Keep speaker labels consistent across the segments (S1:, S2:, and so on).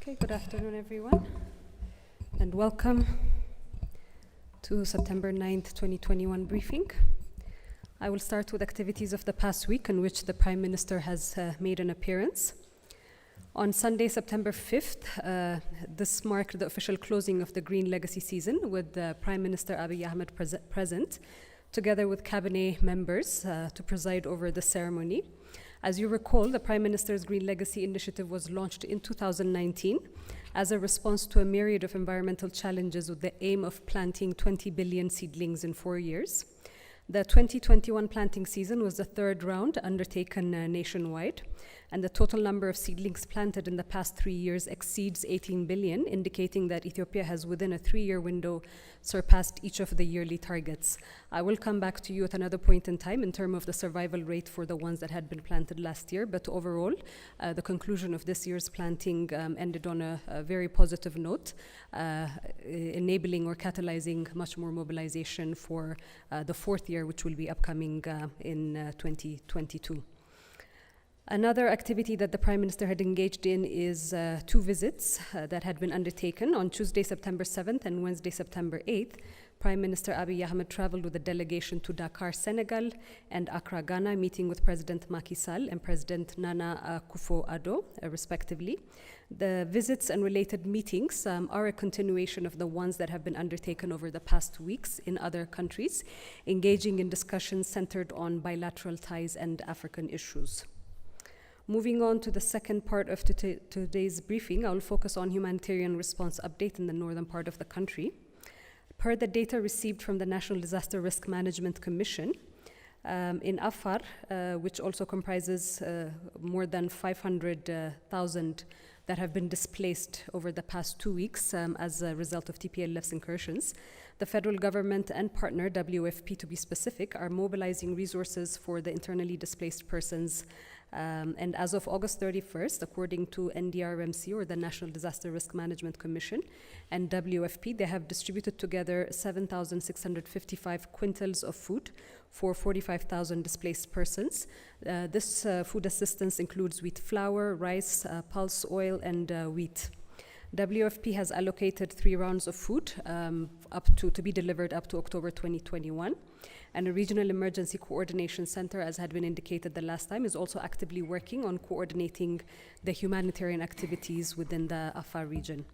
S1: Okay, good afternoon, everyone, and welcome to September 9th, 2021 briefing. I will start with activities of the past week in which the Prime Minister has made an appearance. On Sunday, September 5th, this marked the official closing of the Green Legacy season with Prime Minister Abiy Ahmed present, together with cabinet members to preside over the ceremony. As you recall, the Prime Minister's Green Legacy initiative was launched in 2019 as a response to a myriad of environmental challenges with the aim of planting 20 billion seedlings in 4 years. The 2021 planting season was the third round undertaken nationwide, and the total number of seedlings planted in the past 3 years exceeds 18 billion, indicating that Ethiopia has, within a 3-year window, surpassed each of the yearly targets. I will come back to you at another point in time in terms of the survival rate for the ones that had been planted last year, but overall, the conclusion of this year's planting ended on a very positive note, enabling or catalyzing much more mobilization for the fourth year, which will be upcoming in 2022. Another activity that the Prime Minister had engaged in is 2 visits that had been undertaken. On Tuesday, September 7th and Wednesday, September 8th, Prime Minister Abiy Ahmed traveled with a delegation to Dakar, Senegal and Accra, Ghana, meeting with President Macky Sall and President Nana Akufo-Addo, respectively. The visits and related meetings are a continuation of the ones that have been undertaken over the past weeks in other countries, engaging in discussions centered on bilateral ties and African issues. Moving on to the second part of today's briefing, I will focus on humanitarian response update in the northern part of the country. Per the data received from the National Disaster Risk Management Commission, in Afar, which also comprises more than 500,000 that have been displaced over the past 2 weeks as a result of TPLF's incursions, the federal government and partner, WFP to be specific, are mobilizing resources for the internally displaced persons. And as of August 31st, according to NDRMC, or the National Disaster Risk Management Commission, and WFP, they have distributed together 7,655 quintals of food for 45,000 displaced persons. This food assistance includes wheat flour, rice, pulse oil, and wheat. WFP has allocated 3 rounds of food to be delivered up to October 2021. And a regional emergency coordination center, as had been indicated the last time, is also actively working on coordinating the humanitarian activities within the Afar region.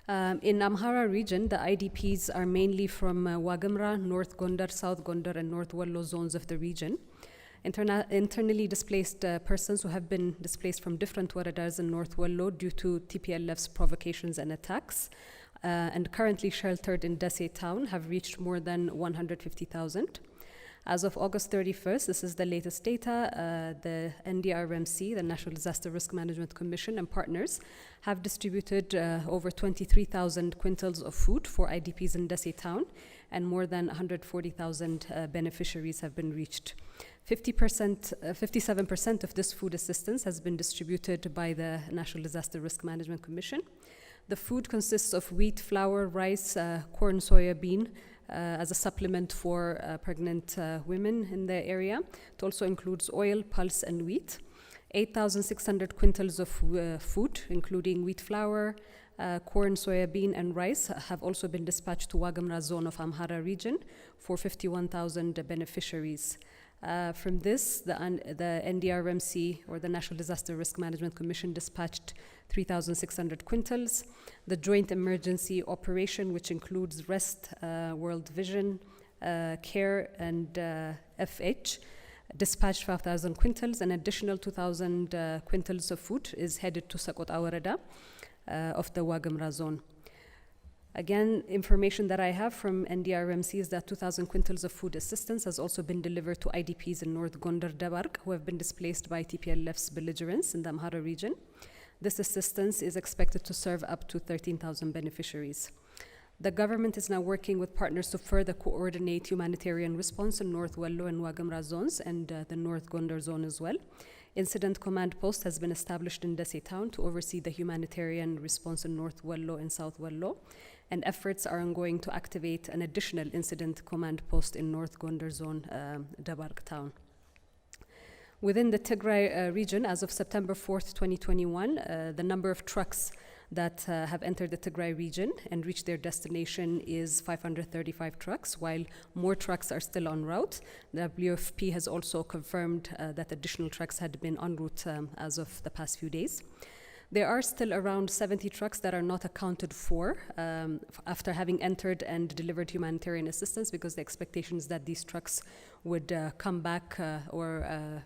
S1: In Amhara region, the IDPs are mainly from Wagamra, North Gondar, South Gondar, and North Wallo zones of the region. Internally displaced persons who have been displaced from different waradas in North Wallo due to TPLF's provocations and attacks, and currently sheltered in Dese town, have reached more than 150,000. As of August 31st, this is the latest data, the NDRMC, the National Disaster Risk Management Commission, and partners have distributed over 23,000 quintals of food for IDPs in Dese town, and more than 140,000 beneficiaries have been reached. 57% of this food assistance has been distributed by the National Disaster Risk Management Commission. The food consists of wheat, flour, rice, corn, soya bean, as a supplement for pregnant women in the area. It also includes oil, pulse, and wheat. 8,600 quintals of food, including wheat flour, corn, soya bean, and rice, have also been dispatched to Wagamra zone of Amhara region for 51,000 beneficiaries. From this, the NDRMC, or the National Disaster Risk Management Commission, dispatched 3,600 quintals. The Joint Emergency Operation, which includes REST, World Vision, CARE, and FH, dispatched 5,000 quintals. An additional 2,000 quintals of food is headed to Sakota Warada of the Wagamra zone. Again, information that I have from NDRMC is that 2,000 quintals of food assistance has also been delivered to IDPs in North Gondar Dabark who have been displaced by TPLF's belligerents in the Amhara region. This assistance is expected to serve up to 13,000 beneficiaries. The government is now working with partners to further coordinate humanitarian response in North Wallo and Wagamra zones and the North Gondar zone as well. Incident command post has been established in Dese town to oversee the humanitarian response in North Wallo and South Wallo, and efforts are ongoing to activate an additional incident command post in North Gondar zone, Dabark town. Within the Tigray region, as of September 4th, 2021, the number of trucks that have entered the Tigray region and reached their destination is 535 trucks, while more trucks are still en route. The WFP has also confirmed that additional trucks had been en route as of the past few days. There are still around 70 trucks that are not accounted for after having entered and delivered humanitarian assistance, because the expectation is that these trucks would come back or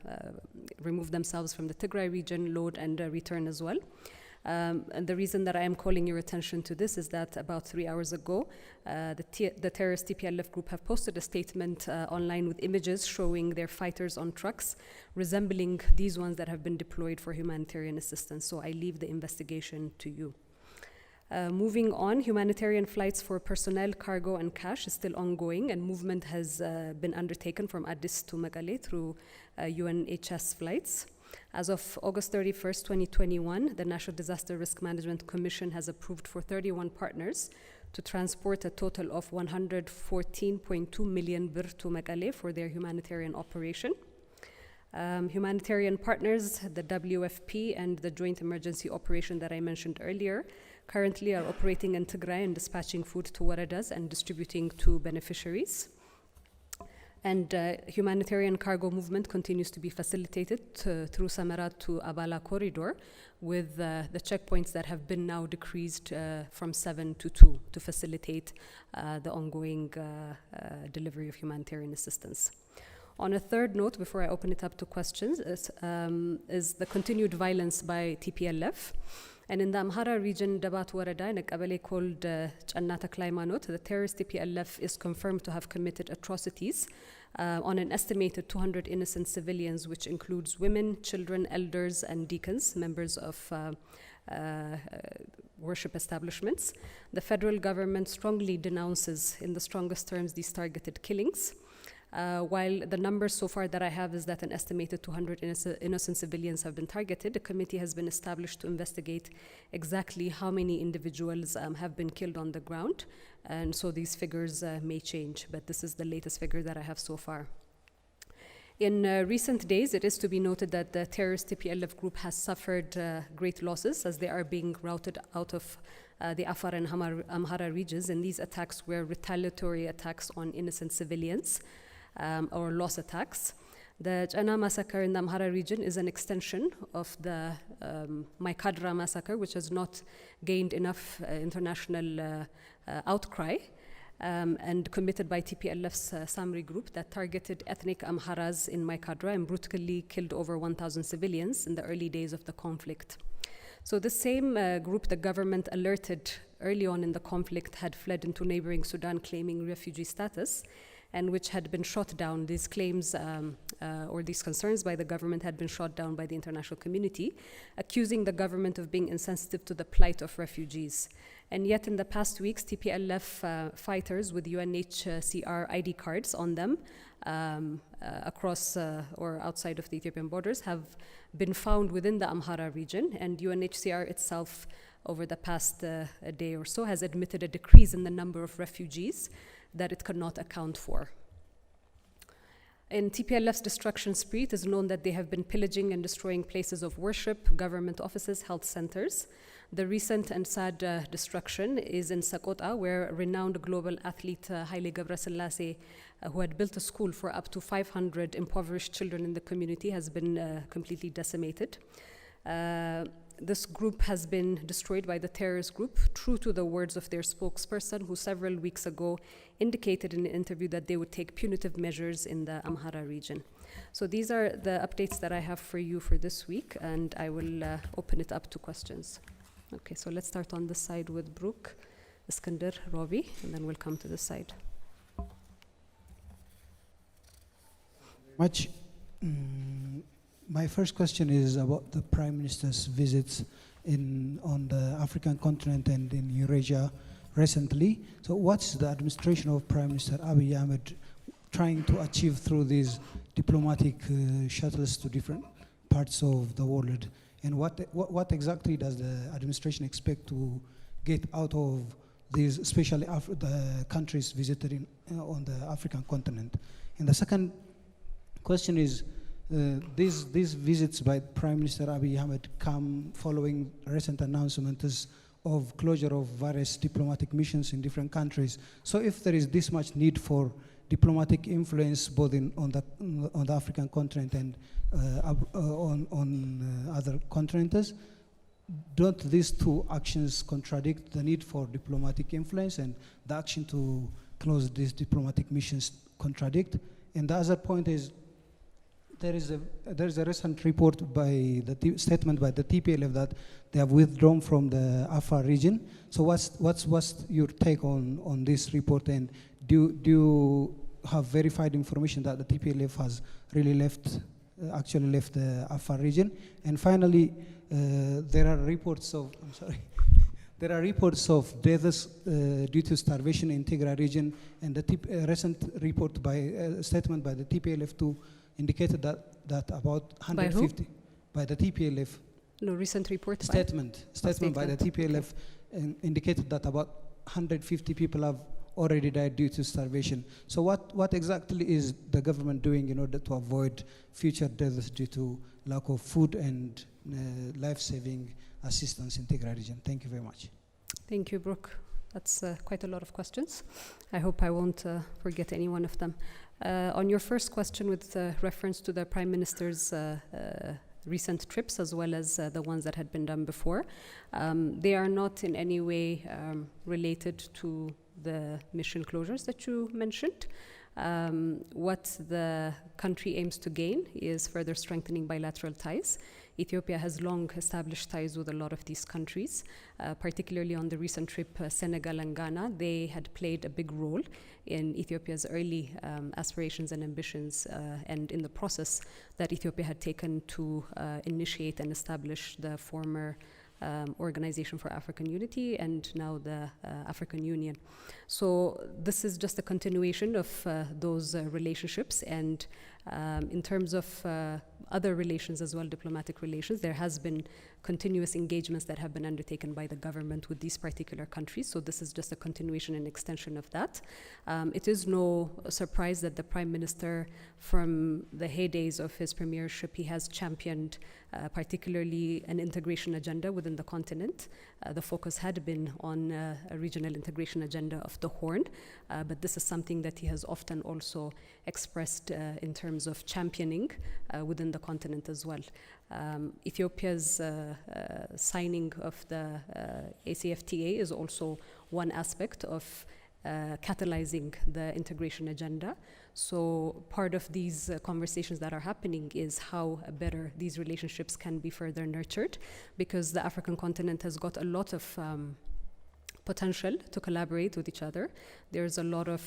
S1: remove themselves from the Tigray region, load and return as well. And the reason that I am calling your attention to this is that about 3 hours ago, the terrorist TPLF group have posted a statement online with images showing their fighters on trucks resembling these ones that have been deployed for humanitarian assistance. So I leave the investigation to you. Moving on, humanitarian flights for personnel, cargo, and cash is still ongoing, and movement has been undertaken from Addis to Megale through UNHS flights. As of August 31st, 2021, the National Disaster Risk Management Commission has approved for 31 partners to transport a total of 114.2 million birr to Megale for their humanitarian operation. Humanitarian partners, the WFP and the Joint Emergency Operation that I mentioned earlier, currently are operating in Tigray and dispatching food to waradas and distributing to beneficiaries. And humanitarian cargo movement continues to be facilitated through Samarat to Abala corridor, with the checkpoints that have been now decreased from 7 to 2 to facilitate the ongoing delivery of humanitarian assistance. On a third note, before I open it up to questions, is the continued violence by TPLF. And in the Amhara region, Dabat Warada, in a Kabale called Channata Klaimanot, the terrorist TPLF is confirmed to have committed atrocities on an estimated 200 innocent civilians, which includes women, children, elders, and deacons, members of worship establishments. The federal government strongly denounces, in the strongest terms, these targeted killings. While the numbers so far that I have is that an estimated 200 innocent civilians have been targeted, a committee has been established to investigate exactly how many individuals have been killed on the ground. And so these figures may change, but this is the latest figure that I have so far. In recent days, it is to be noted that the terrorist TPLF group has suffered great losses as they are being routed out of the Afar and Amhara regions, and these attacks were retaliatory attacks on innocent civilians. Or loss attacks. The Chana massacre in the Amhara region is an extension of the Maikadra massacre, which has not gained enough international outcry, and committed by TPLF's Samri group that targeted ethnic Amharas in Maikadra and brutally killed over 1,000 civilians in the early days of the conflict. So the same group the government alerted early on in the conflict had fled into neighboring Sudan claiming refugee status, and which had been shot down. These claims or these concerns by the government had been shot down by the international community, accusing the government of being insensitive to the plight of refugees. And yet in the past weeks, TPLF fighters with UNHCR ID cards on them across or outside of the Ethiopian borders have been found within the Amhara region, and UNHCR itself over the past day or so has admitted a decrease in the number of refugees that it could not account for. In TPLF's destruction spree, it is known that they have been pillaging and destroying places of worship, government offices, health centers. The recent and sad destruction is in Sakota, where renowned global athlete Haile Gebrselassie, who had built a school for up to 500 impoverished children in the community, has been completely decimated. This group has been destroyed by the terrorist group, true to the words of their spokesperson, who several weeks ago indicated in an interview that they would take punitive measures in the Amhara region. So these are the updates that I have for you for this week, and I will open it up to questions. Okay, so let's start on this side with Brooke, Iskander, Robbie, and then we'll come to this side.
S2: My first question is about the Prime Minister's visits on the African continent and in Eurasia recently. So what's the administration of Prime Minister Abiy Ahmed trying to achieve through these diplomatic shuttles to different parts of the world? And what exactly does the administration expect to get out of these, especially the countries visited on the African continent? And the second question is, These visits by Prime Minister Abiy Ahmed come following recent announcements of closure of various diplomatic missions in different countries. So if there is this much need for diplomatic influence both on the African continent and on other continents, don't these two actions contradict the need for diplomatic influence, and the action to close these diplomatic missions contradict? And the other point is, there is a recent report by statement by the TPLF that they have withdrawn from the Afar region. So what's your take on this report, and do you have verified information that the TPLF has really actually left the Afar region? And finally, there are reports of there are reports of deaths due to starvation in Tigray region, and the recent report statement by the TPLF2 indicated that about 150 by the TPLF.
S1: No, recent report.
S2: Statement by the TPLF indicated that about 150 people have already died due to starvation. So what exactly is the government doing in order to avoid future deaths due to lack of food and life-saving assistance in Tigray region? Thank you very much.
S1: Thank you, Brooke. That's quite a lot of questions. I hope I won't forget any one of them. On your first question with reference to the Prime Minister's recent trips, as well as the ones that had been done before, they are not in any way related to the mission closures that you mentioned. What the country aims to gain is further strengthening bilateral ties. Ethiopia has long established ties with a lot of these countries, particularly on the recent trip, Senegal and Ghana. They had played a big role in Ethiopia's early aspirations and ambitions, and in the process that Ethiopia had taken to initiate and establish the former Organization for African Unity and now the African Union. So this is just a continuation of those relationships, and in terms of other relations as well, diplomatic relations, there has been continuous engagements that have been undertaken by the government with these particular countries. So this is just a continuation and extension of that. It is no surprise that the Prime Minister, from the heydays of his premiership, he has championed particularly an integration agenda within the continent. The focus had been on a regional integration agenda of the Horn, but this is something that he has often also expressed in terms of championing within the continent as well. Ethiopia's signing of the ACFTA is also one aspect of catalyzing the integration agenda. So part of these conversations that are happening is how better these relationships can be further nurtured, because the African continent has got a lot of potential to collaborate with each other. There's a lot of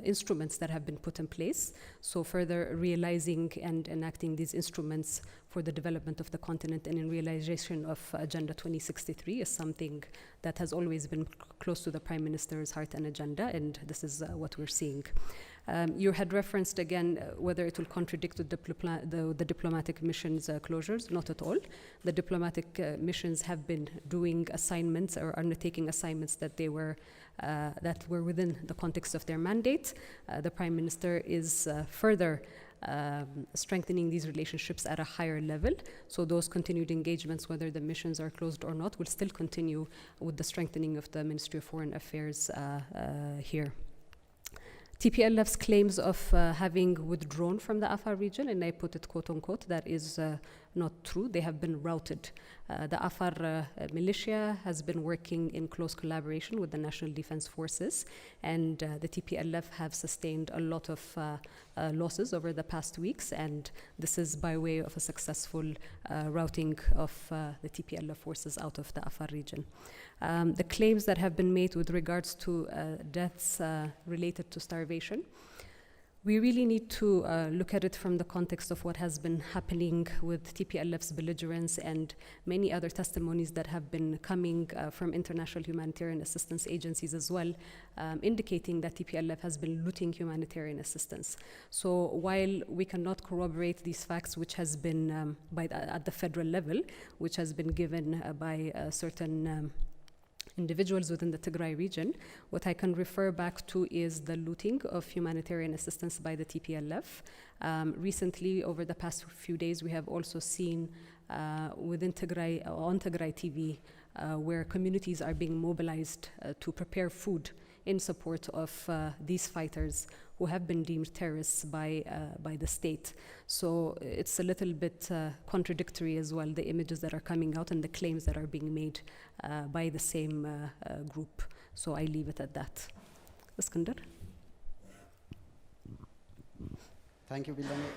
S1: instruments that have been put in place. So further realizing and enacting these instruments for the development of the continent and in realization of Agenda 2063 is something that has always been close to the Prime Minister's heart and agenda, and this is what we're seeing. You had referenced again whether it will contradict the diplomatic missions closures. Not at all. The diplomatic missions have been doing assignments or undertaking assignments that were within the context of their mandate. The Prime Minister is further strengthening these relationships at a higher level. So those continued engagements, whether the missions are closed or not, will still continue with the strengthening of the Ministry of Foreign Affairs here. TPLF's claims of having withdrawn from the Afar region, and I put it quote unquote, that is not true. They have been routed. The Afar militia has been working in close collaboration with the National Defense Forces, and the TPLF have sustained a lot of losses over the past weeks, and this is by way of a successful routing of the TPLF forces out of the Afar region. The claims that have been made with regards to deaths related to starvation, we really need to look at it from the context of what has been happening with TPLF's belligerence and many other testimonies that have been coming from international humanitarian assistance agencies as well, indicating that TPLF has been looting humanitarian assistance. So while we cannot corroborate these facts, which has been at the federal level, which has been given by certain individuals within the Tigray region. What I can refer back to is the looting of humanitarian assistance by the TPLF. Recently, over the past few days, we have also seen within Tigray, on Tigray TV, where communities are being mobilized to prepare food in support of these fighters who have been deemed terrorists by the state. So it's a little bit contradictory as well, the images that are coming out and the claims that are being made by the same group. So I leave it at that. Iskander?
S3: Thank you, Billani.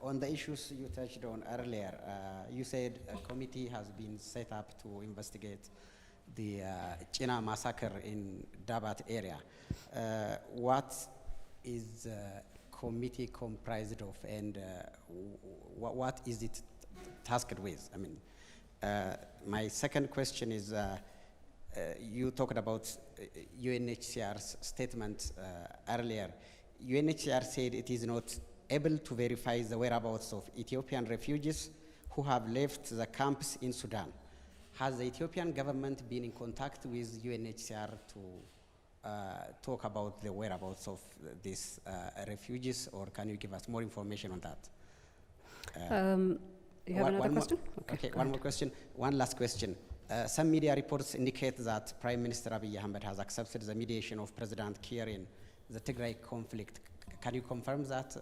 S3: On the issues you touched on earlier, you said a committee has been set up to investigate the China massacre in Dabat area. What is the committee comprised of, and what is it tasked with? I mean, my second question is, you talked about UNHCR's statement earlier. UNHCR said it is not able to verify the whereabouts of Ethiopian refugees who have left the camps in Sudan. Has the Ethiopian government been in contact with UNHCR to talk about the whereabouts of these refugees, or can you give us more information on that?
S1: You have another question?
S3: Okay, one more question. One last question. Some media reports indicate that Prime Minister Abiy Ahmed has accepted the mediation of President Kiir in the Tigray conflict. Can you confirm that?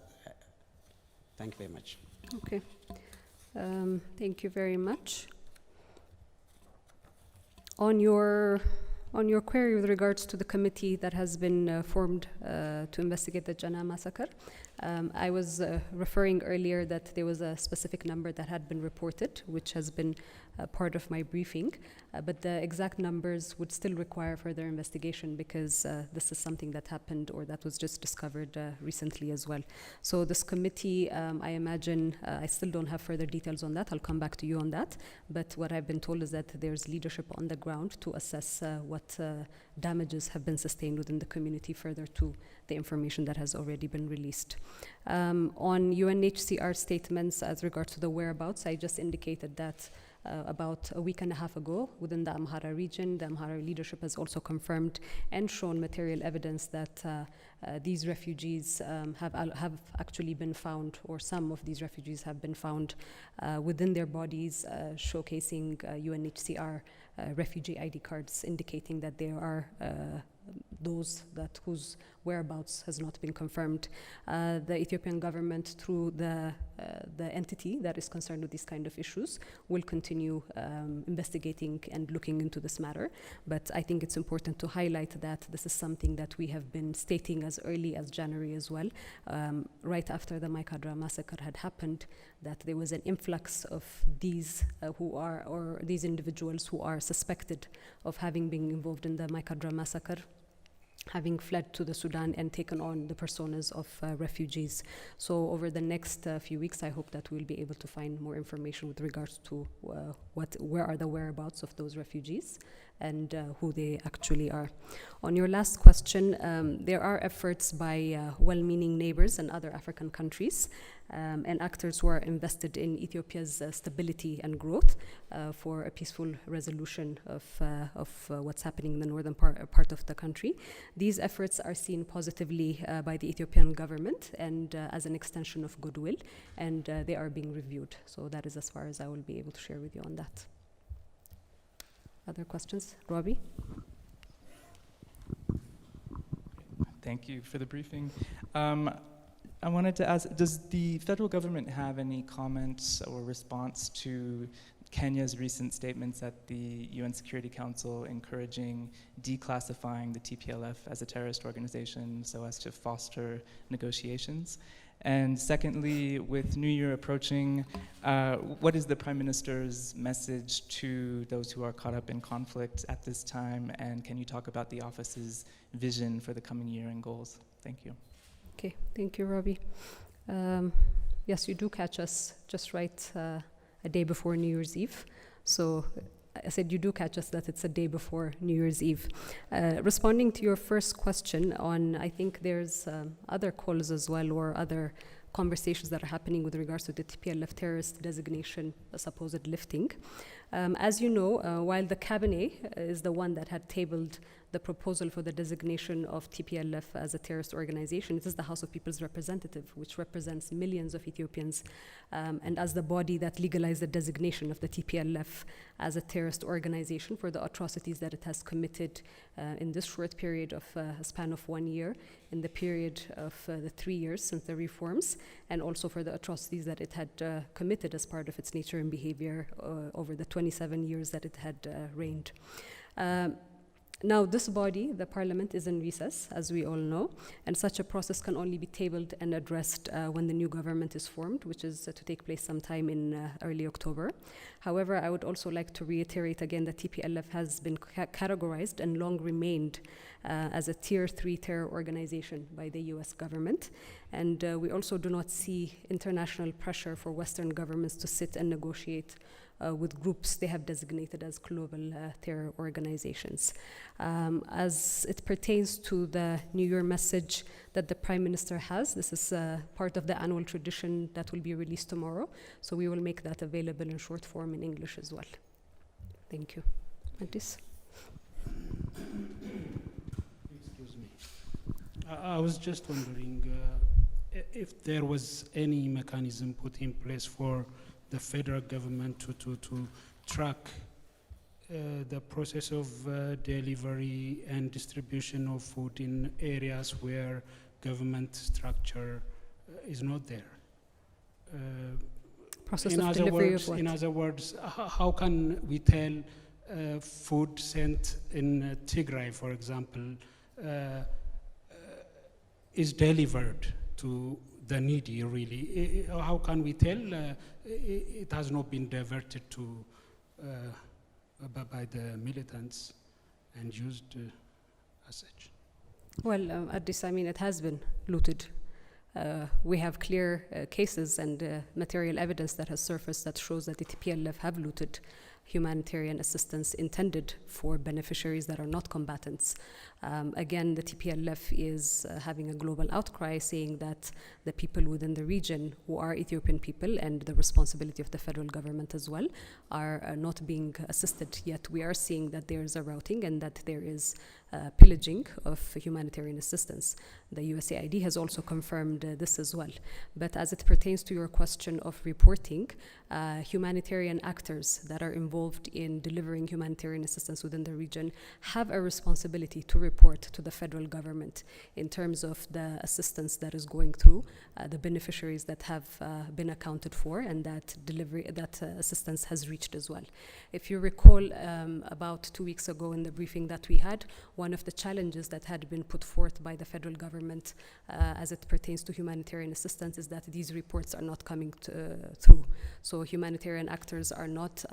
S3: Thank you very much.
S1: Okay. Thank you very much. On your query with regards to the committee that has been formed to investigate the Jana massacre, I was referring earlier that there was a specific number that had been reported, which has been part of my briefing, but the exact numbers would still require further investigation because this is something that happened or that was just discovered recently as well. So this committee, I imagine, I still don't have further details on that. I'll come back to you on that. But what I've been told is that there's leadership on the ground to assess what damages have been sustained within the community further to the information that has already been released. On UNHCR statements as regards to the whereabouts, I just indicated that about a week and a half ago within the Amhara region, the Amhara leadership has also confirmed and shown material evidence that these refugees have actually been found, or some of these refugees have been found within their bodies, showcasing UNHCR refugee ID cards indicating that there are those whose whereabouts has not been confirmed. The Ethiopian government, through the entity that is concerned with these kind of issues, will continue investigating and looking into this matter. But I think it's important to highlight that this is something that we have been stating as early as January as well, right after the Maikadra massacre had happened, that there was an influx of these these individuals who are suspected of having been involved in the Maikadra massacre, having fled to the Sudan and taken on the personas of refugees. So over the next few weeks, I hope that we'll be able to find more information with regards to where are the whereabouts of those refugees and who they actually are. On your last question, there are efforts by well-meaning neighbors and other African countries and actors who are invested in Ethiopia's stability and growth for a peaceful resolution of what's happening in the northern part of the country. These efforts are seen positively by the Ethiopian government and as an extension of goodwill, and they are being reviewed. So that is as far as I will be able to share with you on that. Other questions? Robbie?
S4: Thank you for the briefing. I wanted to ask, does the federal government have any comments or response to Kenya's recent statements at the UN Security Council encouraging declassifying the TPLF as a terrorist organization so as to foster negotiations? And secondly, with New Year approaching, what is the Prime Minister's message to those who are caught up in conflict at this time? And can you talk about the office's vision for the coming year and goals? Thank you.
S1: Okay, thank you, Robbie. Yes, you do catch us just right a day before New Year's Eve. So I said you do catch us that it's a day before New Year's Eve. Responding to your first question on, I think there's other calls as well, or other conversations that are happening with regards to the TPLF terrorist designation, supposed lifting. As you know, while the cabinet is the one that had tabled the proposal for the designation of TPLF as a terrorist organization, it is the House of People's Representative, which represents millions of Ethiopians, and as the body that legalized the designation of the TPLF as a terrorist organization for the atrocities that it has committed in this short period of a span of 1 year, in the period of the 3 years since the reforms, and also for the atrocities that it had committed as part of its nature and behavior over the 27 years that it had reigned. Now, this body, the parliament, is in recess, as we all know, and such a process can only be tabled and addressed when the new government is formed, which is to take place sometime in early October. However, I would also like to reiterate again that TPLF has been categorized and long remained as a Tier 3 terror organization by the US government. And we also do not see international pressure for Western governments to sit and negotiate with groups they have designated as global terror organizations. As it pertains to the New Year message that the Prime Minister has, this is part of the annual tradition that will be released tomorrow, so we will make that available in short form in English as well. Thank you. Mantis?
S5: Excuse me. I was just wondering if there was any mechanism put in place for the federal government to track the process of delivery and distribution of food in areas where government structure is not there.
S1: Process of delivery of what?
S5: In other words, how can we tell food sent in Tigray, for example, is delivered to the needy, really? How can we tell it has not been diverted to by the militants and used as such?
S1: Well, at this, I mean, it has been looted. We have clear cases and material evidence that has surfaced that shows that the TPLF have looted humanitarian assistance intended for beneficiaries that are not combatants. Again, the TPLF is having a global outcry saying that the people within the region who are Ethiopian people, and the responsibility of the federal government as well, are not being assisted. Yet we are seeing that there is a routing and that there is pillaging of humanitarian assistance. The USAID has also confirmed this as well. But as it pertains to your question of reporting, humanitarian actors that are involved in delivering humanitarian assistance within the region have a responsibility to report to the federal government in terms of the assistance that is going through, the beneficiaries that have been accounted for, and that assistance has reached as well. If you recall, about 2 weeks ago in the briefing that we had, one of the challenges that had been put forth by the federal government as it pertains to humanitarian assistance is that these reports are not coming through. So humanitarian actors are not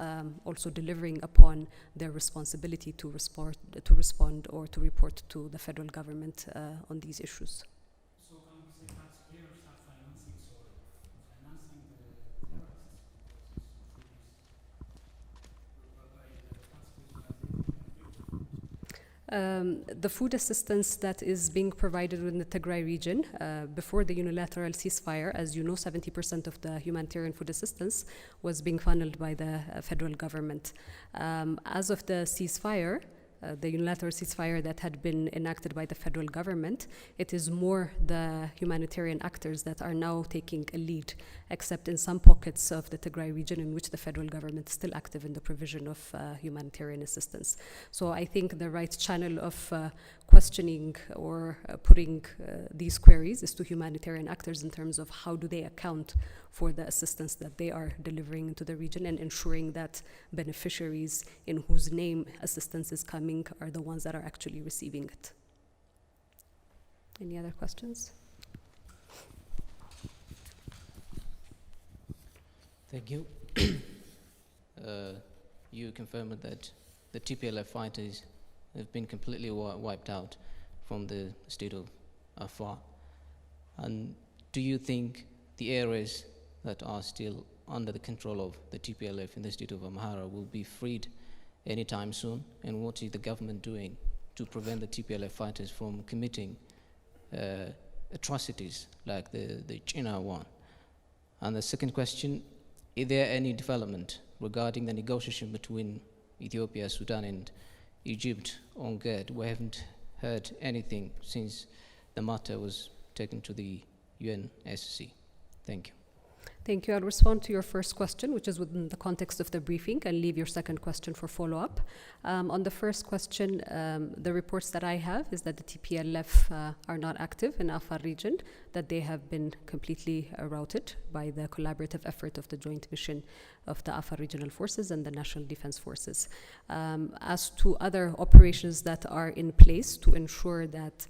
S1: also delivering upon their responsibility to respond or to report to the federal government on these issues.
S5: So can we say taxpayers are financing the
S1: The food assistance that is being provided in the Tigray region before the unilateral ceasefire, as you know, 70% of the humanitarian food assistance was being funneled by the federal government. As of the ceasefire, the unilateral ceasefire that had been enacted by the federal government, it is more the humanitarian actors that are now taking a lead, except in some pockets of the Tigray region in which the federal government is still active in the provision of humanitarian assistance. So I think the right channel of questioning or putting these queries is to humanitarian actors in terms of how do they account for the assistance that they are delivering into the region, and ensuring that beneficiaries in whose name assistance is coming are the ones that are actually receiving it. Any other questions?
S6: Thank you. You confirmed that the TPLF fighters have been completely wiped out from the state of Afar. And do you think the areas that are still under the control of the TPLF in the state of Amhara will be freed anytime soon? And what is the government doing to prevent the TPLF fighters from committing atrocities like the China one? And the second question, is there any development regarding the negotiation between Ethiopia, Sudan, and Egypt on GED? We haven't heard anything since the matter was taken to the UNSC. Thank you.
S1: Thank you. I'll respond to your first question, which is within the context of the briefing, and leave your second question for follow-up. On the first question, the reports that I have is that the TPLF are not active in Afar region, that they have been completely routed by the collaborative effort of the joint mission of the Afar Regional Forces and the National Defense Forces. As to other operations that are in place to ensure that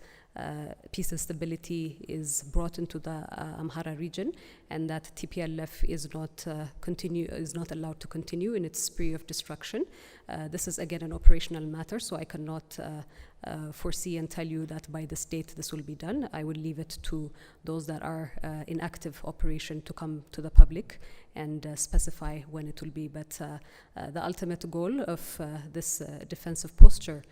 S1: peace and stability is brought into the Amhara region, and that TPLF is not allowed to continue in its spree of destruction. This is again an operational matter, so I cannot foresee and tell you that by this date this will be done. I will leave it to those that are in active operation to come to the public and specify when it will be. But the ultimate goal of this defensive posture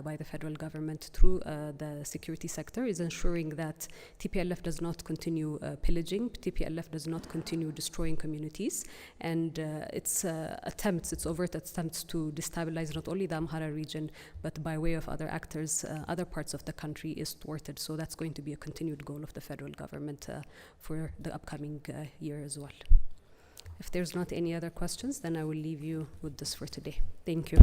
S1: by the federal government through the security sector is ensuring that TPLF does not continue pillaging, TPLF does not continue destroying communities, and its overt attempts to destabilize not only the Amhara region, but by way of other actors, other parts of the country is thwarted. So that's going to be a continued goal of the federal government for the upcoming year as well. If there's not any other questions, then I will leave you with this for today. Thank you.